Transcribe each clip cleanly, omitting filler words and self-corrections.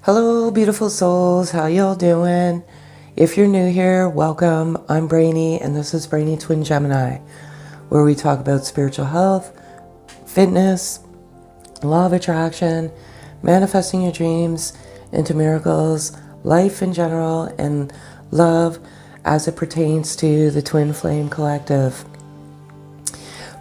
Hello, beautiful souls. How y'all doing? If you're new here, welcome. I'm Brainy, and this is Brainy Twin Gemini, where we talk about spiritual health, fitness, law of attraction, manifesting your dreams into miracles, life in general, and love as it pertains to the Twin Flame Collective.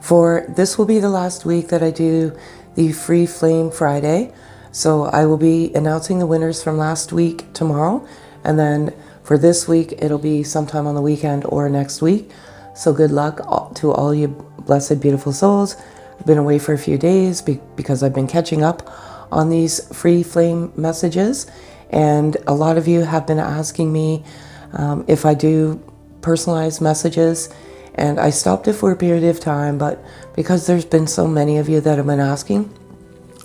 For this will be the last week that I do the Free Flame Friday. So I will be announcing the winners from last week tomorrow. And then for this week, it'll be sometime on the weekend or next week. So good luck to all you blessed, beautiful souls. I've been away for a few days because I've been catching up on these Free Flame messages. And a lot of you have been asking me if I do personalized messages. And I stopped it for a period of time, but because there's been so many of you that have been asking,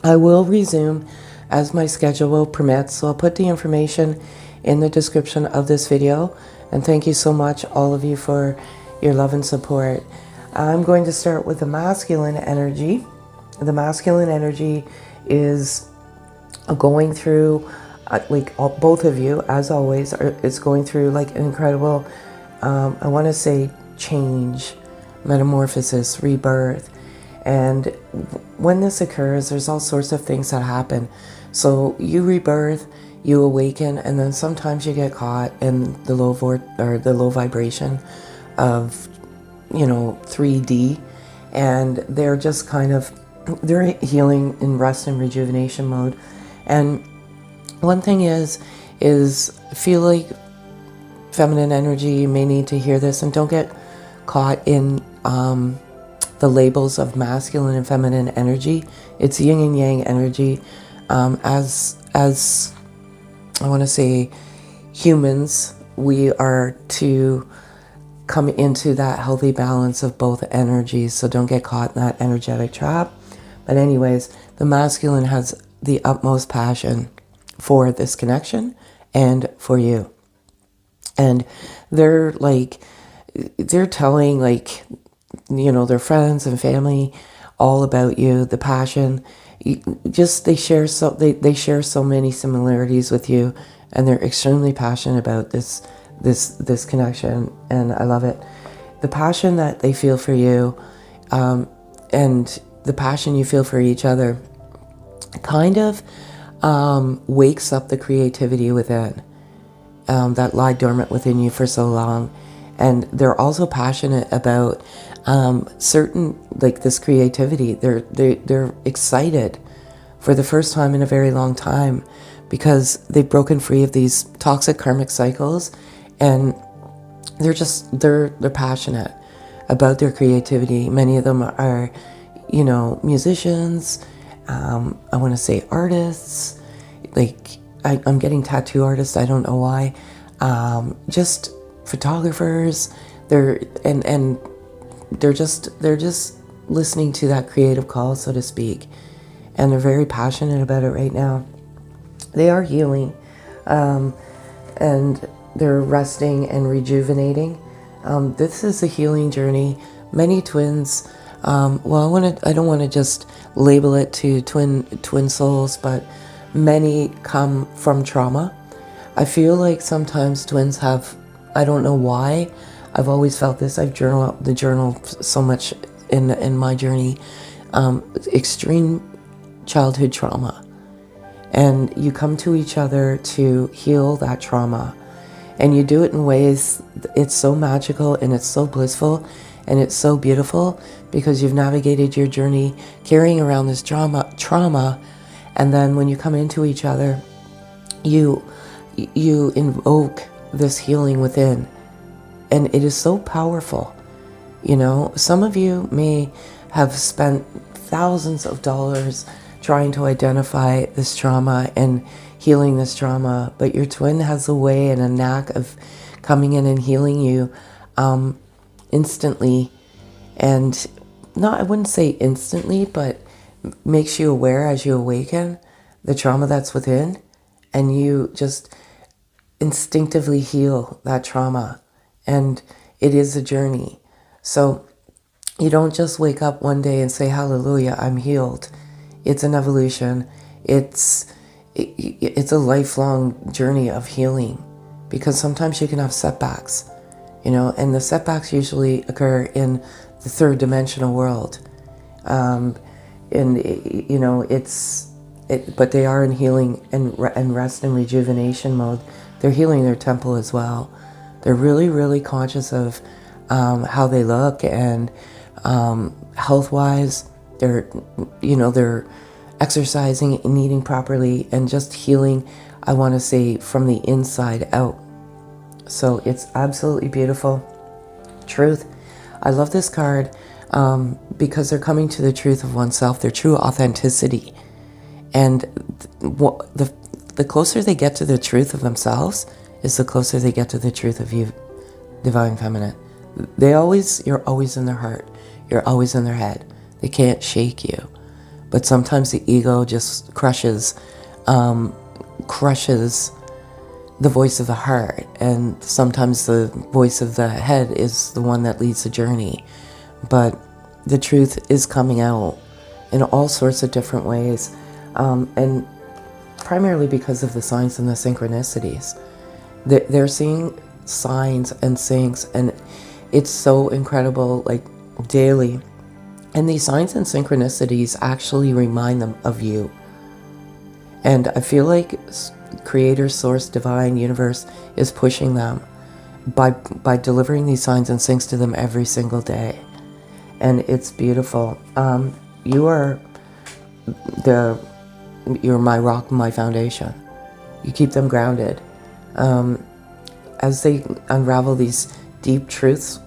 I will resume as my schedule will permit. So I'll put the information in the description of this video. And thank you so much, all of you, for your love and support. I'm going to start with the masculine energy. The masculine energy is going through, both of you, as always, is going through like an incredible, I want to say, change, metamorphosis, rebirth. And when this occurs, there's all sorts of things that happen. So you rebirth, you awaken, and then sometimes you get caught in the low vibration of 3D, and they're just kind of, they're healing in rest and rejuvenation mode. And one thing is feel like feminine energy, you may need to hear this, and don't get caught in the labels of masculine and feminine energy. It's yin and yang energy. As I want to say, humans, we are to come into that healthy balance of both energies, so don't get caught in that energetic trap. But anyways, the masculine has the utmost passion for this connection and for you. And they're telling their friends and family all about you, the passion. They share so many similarities with you, and they're extremely passionate about this connection, and I love it. The passion that they feel for you, and the passion you feel for each other, kind of wakes up the creativity within, that lie dormant within you for so long. And they're also passionate about certain, like this creativity. They're excited for the first time in a very long time because they've broken free of these toxic karmic cycles, and they're passionate about their creativity. Many of them are, musicians. I want to say artists. Like I'm getting tattoo artists. I don't know why. Just photographers. They're just listening to that creative call, so to speak, and they're very passionate about it right now. They are healing, and they're resting and rejuvenating. This is a healing journey. Many twins. I don't want to just label it to twin souls, but many come from trauma. I feel like sometimes twins have, I don't know why, I've always felt this. I've journaled so much in my journey. Extreme childhood trauma. And you come to each other to heal that trauma. And you do it in ways, it's so magical and it's so blissful and it's so beautiful because you've navigated your journey carrying around this trauma. And then when you come into each other, you invoke this healing within, and it is so powerful. Some of you may have spent thousands of dollars trying to identify this trauma and healing this trauma, but your twin has a way and a knack of coming in and healing you instantly. And I wouldn't say instantly, but makes you aware as you awaken the trauma that's within, and you just instinctively heal that trauma. And it is a journey. So you don't just wake up one day and say, hallelujah, I'm healed. It's an evolution. It's it's a lifelong journey of healing, because sometimes you can have setbacks, and the setbacks usually occur in the third dimensional world. And but they are in healing and rest and rejuvenation mode. They're healing their temple as well. They're really, really conscious of how they look, and health-wise, they're exercising and eating properly and just healing, I want to say, from the inside out. So it's absolutely beautiful. Truth. I love this card because they're coming to the truth of oneself, their true authenticity. And the closer they get to the truth of themselves is the closer they get to the truth of you, Divine Feminine. You're always in their heart. You're always in their head. They can't shake you. But sometimes the ego just crushes the voice of the heart. And sometimes the voice of the head is the one that leads the journey. But the truth is coming out in all sorts of different ways. And primarily because of the signs and the synchronicities. They're seeing signs and syncs, and it's so incredible, like daily. And these signs and synchronicities actually remind them of you. And I feel like Creator, Source, Divine, Universe is pushing them by delivering these signs and syncs to them every single day. And it's beautiful. You're my rock, my foundation. You keep them grounded. As they unravel these deep truths,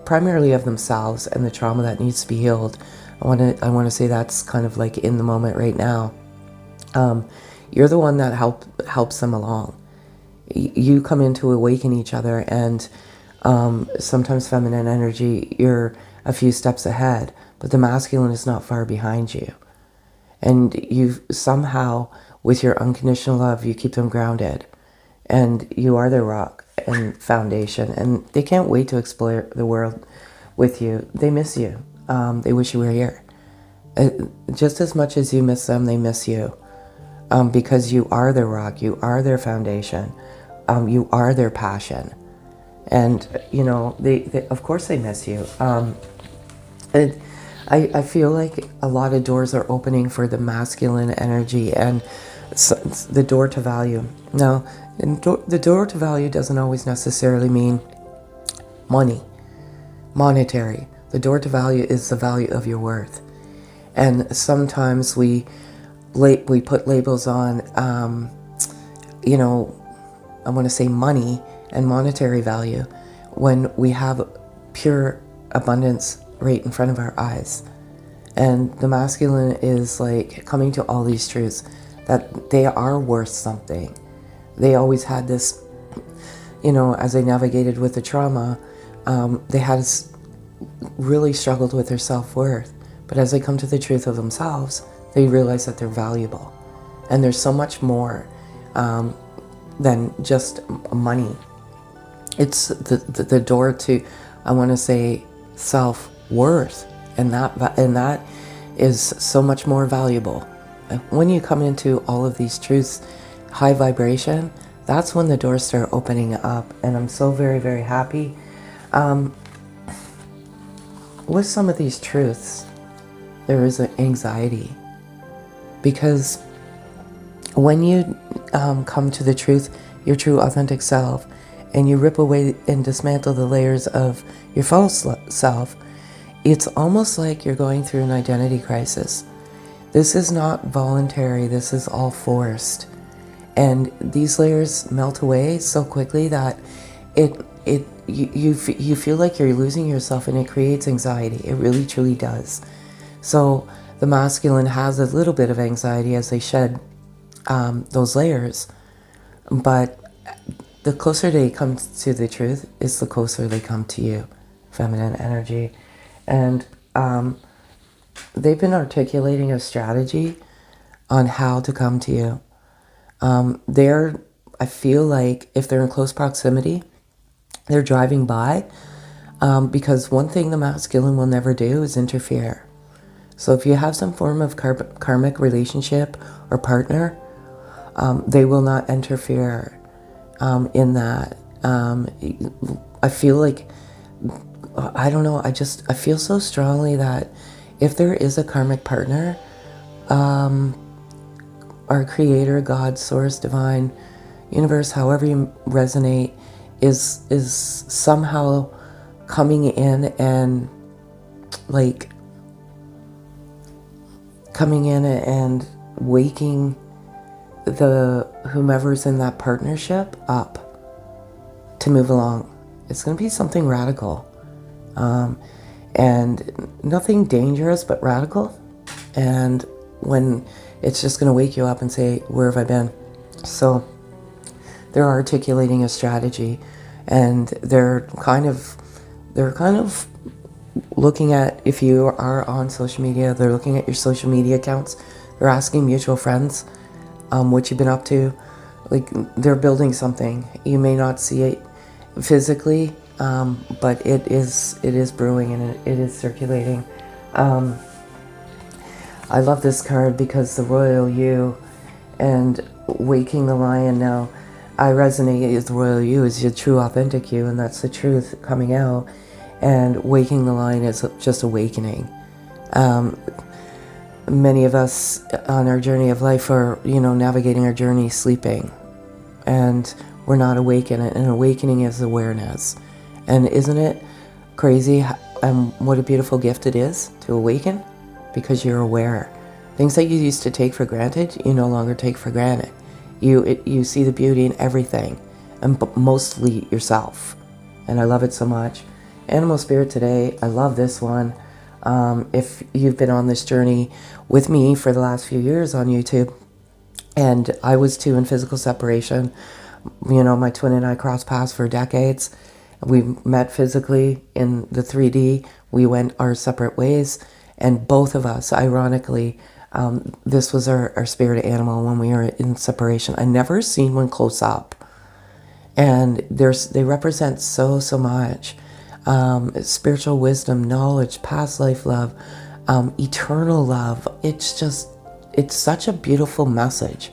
primarily of themselves and the trauma that needs to be healed, I want to say that's kind of like in the moment right now. You're the one that helps them along. You come in to awaken each other, and sometimes feminine energy, you're a few steps ahead, but the masculine is not far behind you. And you somehow, with your unconditional love, you keep them grounded, and you are their rock and foundation, and they can't wait to explore the world with you. They miss you. They wish you were here. Just as much as you miss them, they miss you, because you are their rock, you are their foundation, you are their passion. And, they of course they miss you. And I feel like a lot of doors are opening for the masculine energy and the door to value. Now, the door to value doesn't always necessarily mean money, monetary. The door to value is the value of your worth. And sometimes we put labels on, I want to say money and monetary value, when we have pure abundance right in front of our eyes. And the masculine is like coming to all these truths that they are worth something. They always had this, as they navigated with the trauma, they had really struggled with their self-worth. But as they come to the truth of themselves, they realize that they're valuable. And there's so much more than just money. It's the door to, I want to say, self-worth. And that is so much more valuable. When you come into all of these truths, high vibration, that's when the doors start opening up. And I'm so very, very happy. With some of these truths, there is an anxiety. Because when you come to the truth, your true authentic self, and you rip away and dismantle the layers of your false self, it's almost like you're going through an identity crisis. This is not voluntary, this is all forced. And these layers melt away so quickly that you feel like you're losing yourself, and it creates anxiety. It really truly does. So the masculine has a little bit of anxiety as they shed those layers, but the closer they come to the truth is the closer they come to you, feminine energy. And they've been articulating a strategy on how to come to you. I feel like if they're in close proximity, they're driving by, because one thing the masculine will never do is interfere. So if you have some form of karmic relationship or partner, They will not interfere in that. I feel like, I don't know, I feel so strongly that if there is a karmic partner, our creator, God, source, divine, universe, however you resonate, is somehow coming in and like waking the whomever's in that partnership up to move along. It's going to be something radical, and nothing dangerous, but radical. And when it's just going to wake you up and say, where have I been? So they're articulating a strategy, and they're kind of looking at, if you are on social media, they're looking at your social media accounts. They're asking mutual friends what you've been up to. Like, they're building something. You may not see it physically, but it is brewing, and it is circulating. I love this card because the Royal You and Waking the Lion. Now, I resonate with the Royal You is your true authentic you, and that's the truth coming out. And Waking the Lion is just awakening. Many of us on our journey of life are, navigating our journey sleeping, and we're not awakened. And awakening is awareness. And isn't it crazy what a beautiful gift it is to awaken? Because you're aware. Things that you used to take for granted, you no longer take for granted. You see the beauty in everything, and mostly yourself. And I love it so much. Animal Spirit today, I love this one. If you've been on this journey with me for the last few years on YouTube, and I was too in physical separation. My twin and I crossed paths for decades. We met physically in the 3D. We went our separate ways. And both of us, ironically, this was our spirit animal when we were in separation. I never seen one close up. And they represent so much. Spiritual wisdom, knowledge, past life love, eternal love. It's such a beautiful message.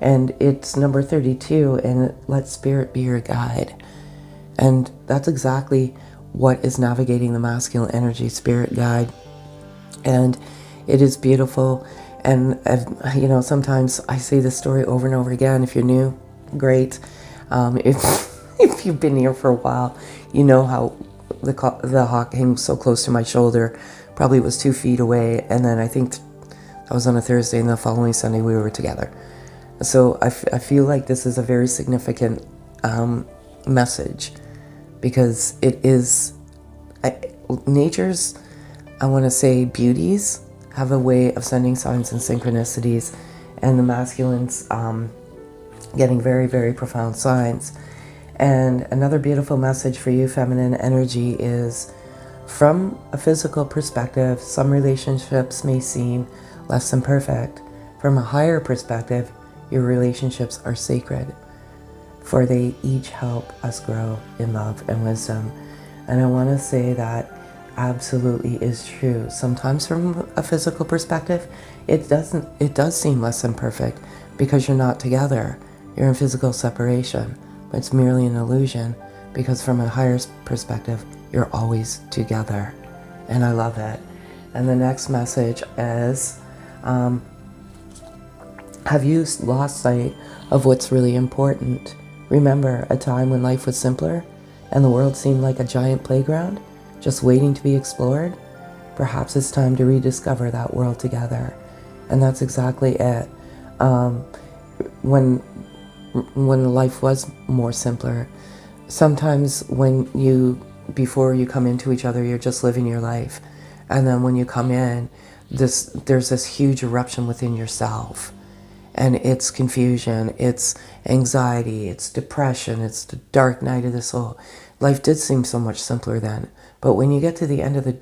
And it's number 32, and let spirit be your guide. And that's exactly what is navigating the masculine energy, spirit guide. And it is beautiful. And sometimes I say this story over and over again. If you're new, great. If you've been here for a while, you know how the hawk came so close to my shoulder. Probably was 2 feet away. And then I think that was on a Thursday, and the following Sunday we were together. So I feel like this is a very significant message, because it is nature's, I want to say, beauties have a way of sending signs and synchronicities, and the masculines getting very, very profound signs. And another beautiful message for you, feminine energy, is from a physical perspective, some relationships may seem less than perfect. From a higher perspective, your relationships are sacred, for they each help us grow in love and wisdom. And I want to say that absolutely is true. Sometimes from a physical perspective, it does seem less than perfect, because you're not together. You're in physical separation, but it's merely an illusion, because from a higher perspective, you're always together. And I love it. And the next message is, have you lost sight of what's really important? Remember a time when life was simpler and the world seemed like a giant playground, just waiting to be explored? Perhaps it's time to rediscover that world together. And that's exactly it. When life was more simpler, sometimes before you come into each other, you're just living your life. And then when you come in, there's this huge eruption within yourself. And it's confusion, it's anxiety, it's depression, it's the dark night of the soul. Life did seem so much simpler then. But when you get to the end of the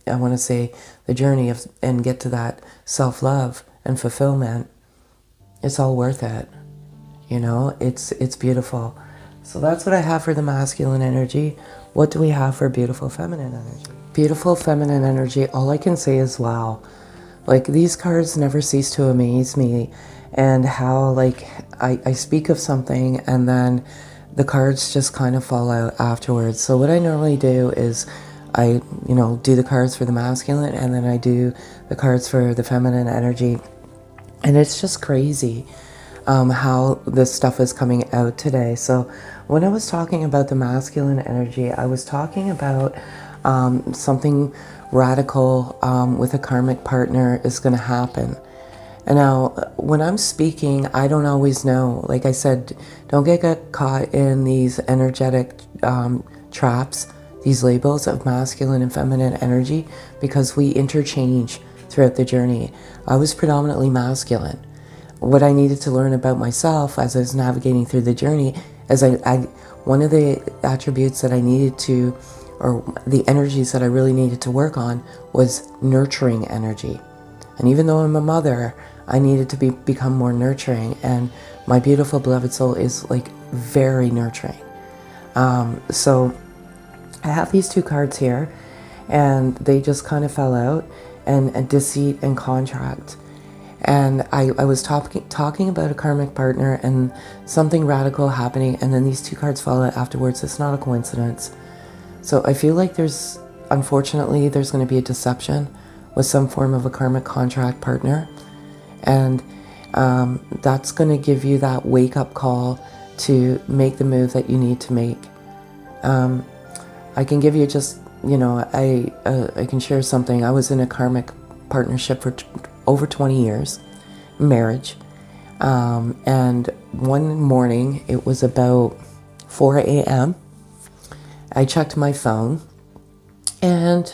I want to say, the journey and get to that self-love and fulfillment, it's all worth it. It's beautiful. So that's what I have for the masculine energy. What do we have for beautiful feminine energy? Beautiful feminine energy, all I can say is wow. Like, these cards never cease to amaze me. and how like I speak of something and then the cards just kind of fall out afterwards. So what I normally do is I, do the cards for the masculine, and then I do the cards for the feminine energy. And it's just crazy how this stuff is coming out today. So when I was talking about the masculine energy, I was talking about something radical with a karmic partner is going to happen. And now, when I'm speaking, I don't always know. Like I said, don't get caught in these energetic traps, these labels of masculine and feminine energy, because we interchange throughout the journey. I was predominantly masculine. What I needed to learn about myself as I was navigating through the journey is one of the attributes that I needed to, or the energies that I really needed to work on, was nurturing energy. And even though I'm a mother, I needed to become more nurturing, and my beautiful beloved soul is like very nurturing. So I have these two cards here, and they just kind of fell out, and deceit and contract. And I was talking about a karmic partner and something radical happening, and then these two cards fall out afterwards. It's not a coincidence. So I feel like unfortunately, there's going to be a deception with some form of a karmic contract partner. And that's going to give you that wake-up call to make the move that you need to make. I can give you just, I can share something. I was in a karmic partnership for over 20 years, marriage. And one morning, it was about 4 a.m. I checked my phone, and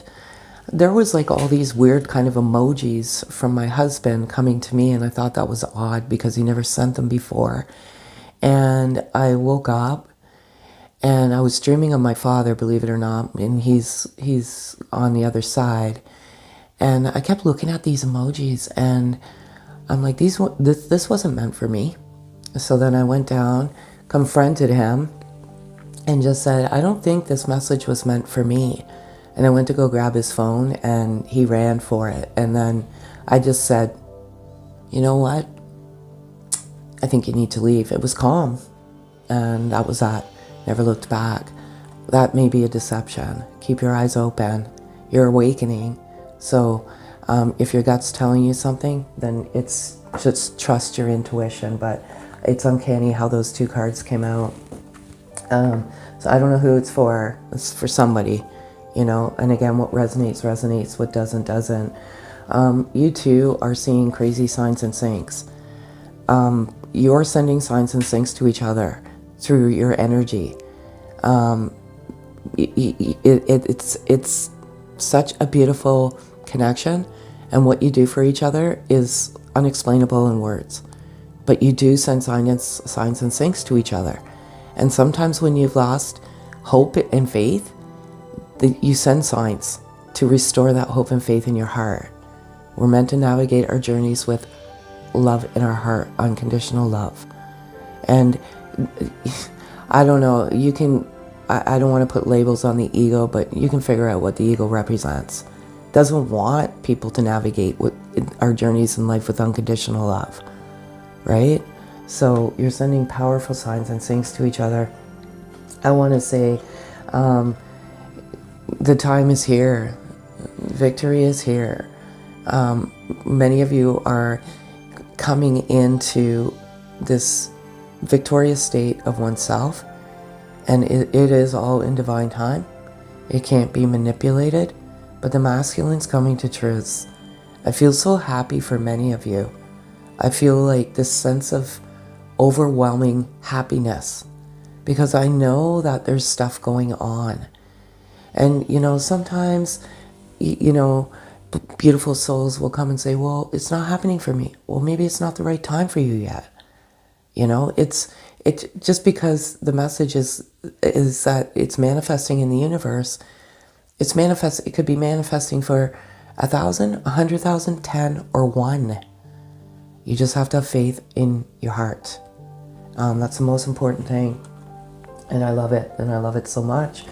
there was like all these weird kind of emojis from my husband coming to me, and I thought that was odd because he never sent them before. And I woke up, and I was dreaming of my father, believe it or not, and he's on the other side. And I kept looking at these emojis, and I'm like, this wasn't meant for me. So then I went down, confronted him, and just said, I don't think this message was meant for me. And I went to go grab his phone, and he ran for it. And then I just said, you know what? I think you need to leave. It was calm. And that was that. Never looked back. That may be a deception. Keep your eyes open. You're awakening. So if your gut's telling you something, then it's just trust your intuition. But it's uncanny how those two cards came out. So I don't know who it's for. It's for somebody. And again, what resonates, what doesn't. You two are seeing crazy signs and syncs. You're sending signs and syncs to each other through your energy. It's such a beautiful connection, and what you do for each other is unexplainable in words. But you do send signs and syncs to each other. And sometimes when you've lost hope and faith, you send signs to restore that hope and faith in your heart. We're meant to navigate our journeys with love in our heart, unconditional love. And I don't know, I don't want to put labels on the ego, but you can figure out what the ego represents. It doesn't want people to navigate our journeys in life with unconditional love, right? So you're sending powerful signs and syncs to each other. I want to say, the time is here. Victory is here. Many of you are coming into this victorious state of oneself, and it is all in divine time. It can't be manipulated, but the masculine's coming to truths. I feel so happy for many of you. I feel like this sense of overwhelming happiness because I know that there's stuff going on. And, sometimes, beautiful souls will come and say, well, it's not happening for me. Well, maybe it's not the right time for you yet. It's just because the message is that it's manifesting in the universe. It could be manifesting for 1,000, 100,000, 10, or 1. You just have to have faith in your heart. That's the most important thing. And I love it. And I love it so much.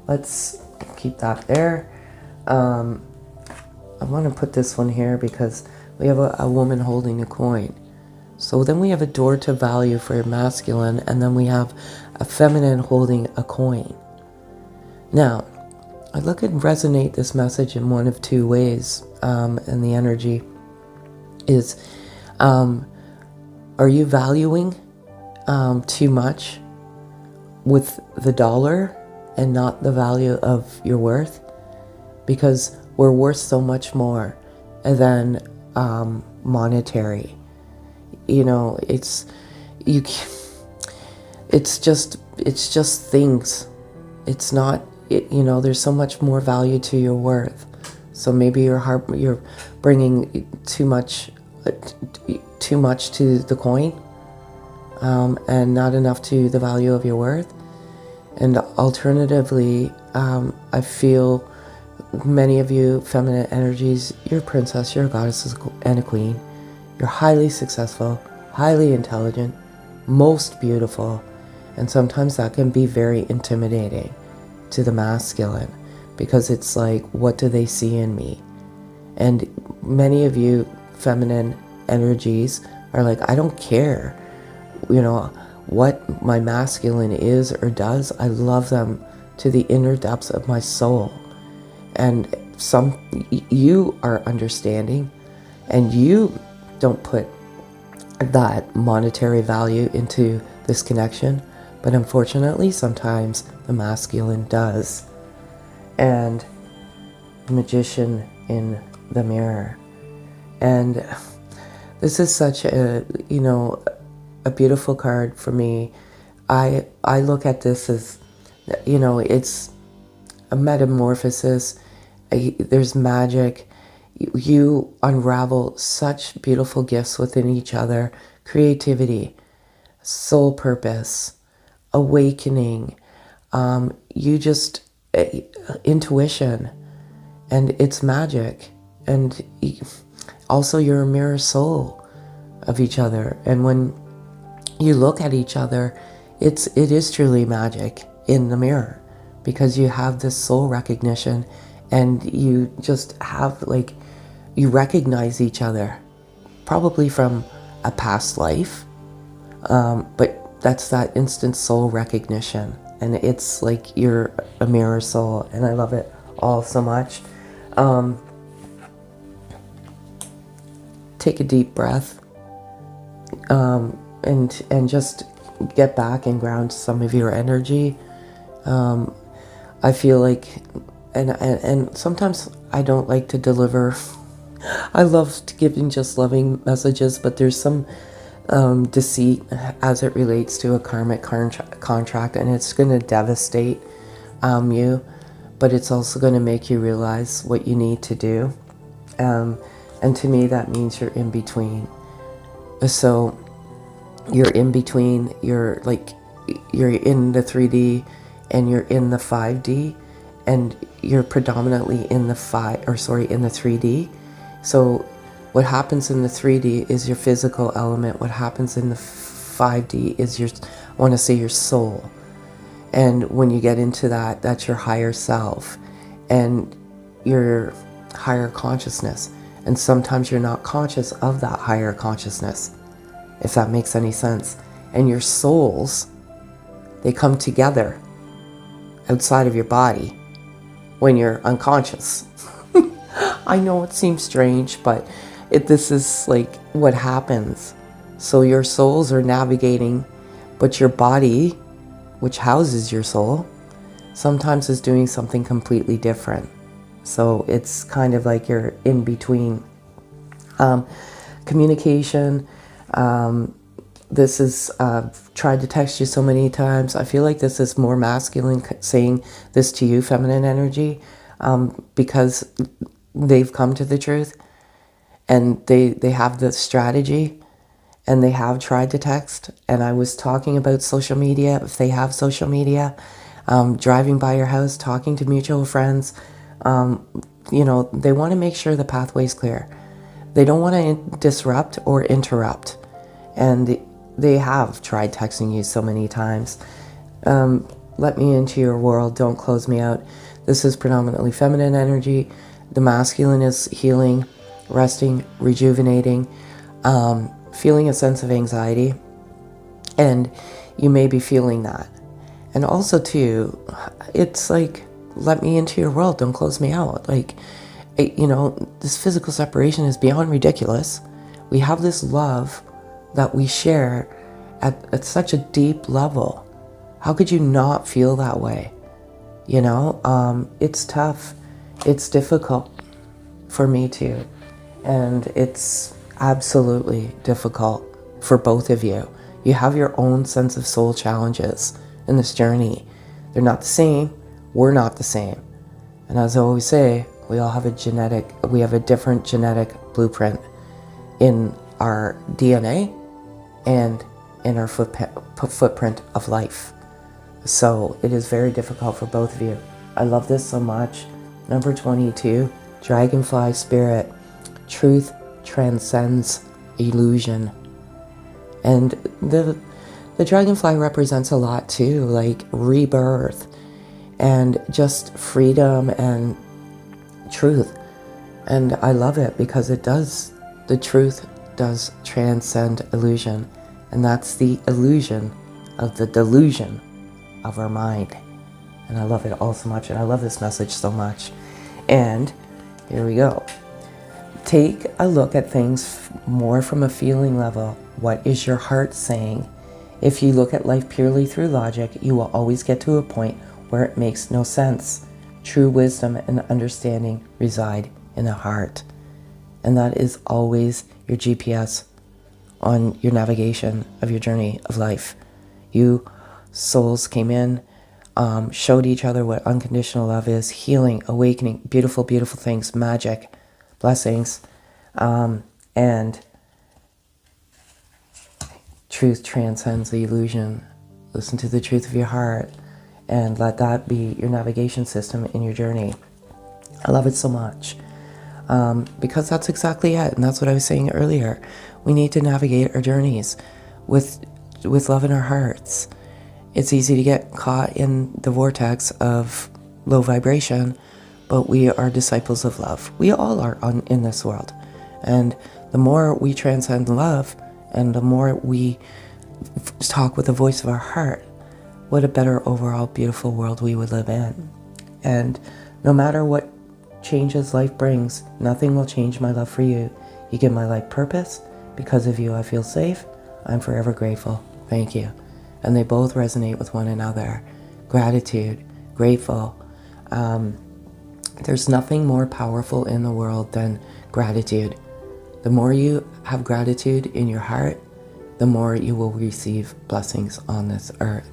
Let's keep that there. I want to put this one here because we have a woman holding a coin. So then we have a door to value for masculine, and then we have a feminine holding a coin. Now, I look and resonate this message in one of two ways, and the energy is, are you valuing too much with the dollar and not the value of your worth? Because we're worth so much more than monetary. You know, it's just things. It's not, you know, there's so much more value to your worth. So maybe you're bringing too much to the coin, and not enough to the value of your worth. And alternatively, I feel many of you feminine energies, you're a princess, you're a goddess and a queen. You're highly successful, highly intelligent, most beautiful, and sometimes that can be very intimidating to the masculine, because it's like, what do they see in me? And many of you feminine energies are like, I don't care, you know, what my masculine is or does. I love them to the inner depths of my soul. And you are understanding, and you don't put that monetary value into this connection, but unfortunately sometimes the masculine does. And the Magician in the mirror. And this is such a, you know, a beautiful card for me. I look at this as, you know, it's a metamorphosis. There's magic. You unravel such beautiful gifts within each other: creativity, soul purpose, awakening, intuition, and it's magic. And also you're a mirror soul of each other. And when you look at each other, it is truly magic in the mirror, because you have this soul recognition, and you just have, like, you recognize each other, probably from a past life, but that's that instant soul recognition, and it's like you're a mirror soul, and I love it all so much. Take a deep breath, and just get back and ground some of your energy. I feel like, and sometimes I don't like to deliver. I love giving just loving messages, but there's some deceit as it relates to a karmic contract, and it's going to devastate you, but it's also going to make you realize what you need to do. And to me, that means you're in between. So you're in between, you're in the 3D and you're in the 5D, and you're predominantly in the 3D. So what happens in the 3D is your physical element. What happens in the 5D is your soul. And when you get into that, that's your higher self and your higher consciousness. And sometimes you're not conscious of that higher consciousness, if that makes any sense. And your souls, they come together outside of your body when you're unconscious. I know it seems strange, but this is like what happens. So your souls are navigating, but your body, which houses your soul, sometimes is doing something completely different. So it's kind of like you're in between. Communication. This is, tried to text you so many times. I feel like this is more masculine saying this to you, feminine energy, because they've come to the truth, and they have the strategy, and they have tried to text. And I was talking about social media. If they have social media, driving by your house, talking to mutual friends, you know, they want to make sure the pathway's clear. They don't want to disrupt or interrupt. And they have tried texting you so many times. Let me into your world. Don't close me out. This is predominantly feminine energy. The masculine is healing, resting, rejuvenating. feeling a sense of anxiety, and you may be feeling that. And also too, it's like, let me into your world, don't close me out. Like, this physical separation is beyond ridiculous. We have this love that we share at such a deep level. How could you not feel that way? It's tough. It's difficult for me too. And it's absolutely difficult for both of you. You have your own sense of soul challenges in this journey. They're not the same. We're not the same. And as I always say, we all have a different genetic blueprint in our DNA and in our footprint of life. So it is very difficult for both of you. I love this so much. Number 22, Dragonfly Spirit. Truth transcends illusion. And the dragonfly represents a lot too, like rebirth and just freedom and truth. And I love it because the truth does transcend illusion. And that's the illusion of the delusion of our mind. And I love it all so much. And I love this message so much. And here we go. Take a look at things more from a feeling level. What is your heart saying? If you look at life purely through logic, you will always get to a point where it makes no sense. True wisdom and understanding reside in the heart. And that is always your GPS on your navigation of your journey of life. You souls came in, showed each other what unconditional love is, healing, awakening, beautiful, beautiful things, magic, blessings, and truth transcends the illusion. Listen to the truth of your heart and let that be your navigation system in your journey. I love it so much because that's exactly it. And that's what I was saying earlier. We need to navigate our journeys with love in our hearts. It's easy to get caught in the vortex of low vibration, but we are disciples of love. We all are in this world. And the more we transcend love and the more we talk with the voice of our heart, what a better overall beautiful world we would live in. And no matter what changes life brings, nothing will change my love for you. You give my life purpose. Because of you, I feel safe. I'm forever grateful. Thank you. And they both resonate with one another. Gratitude, grateful. There's nothing more powerful in the world than gratitude. The more you have gratitude in your heart, the more you will receive blessings on this earth.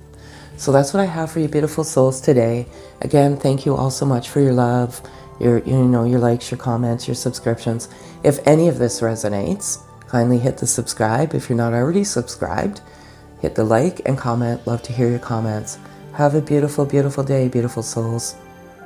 So that's what I have for you, beautiful souls, today. Again, thank you all so much for your love, your likes, your comments, your subscriptions. If any of this resonates, kindly hit the subscribe. If you're not already subscribed, hit the like and comment. Love to hear your comments. Have a beautiful, beautiful day, beautiful souls.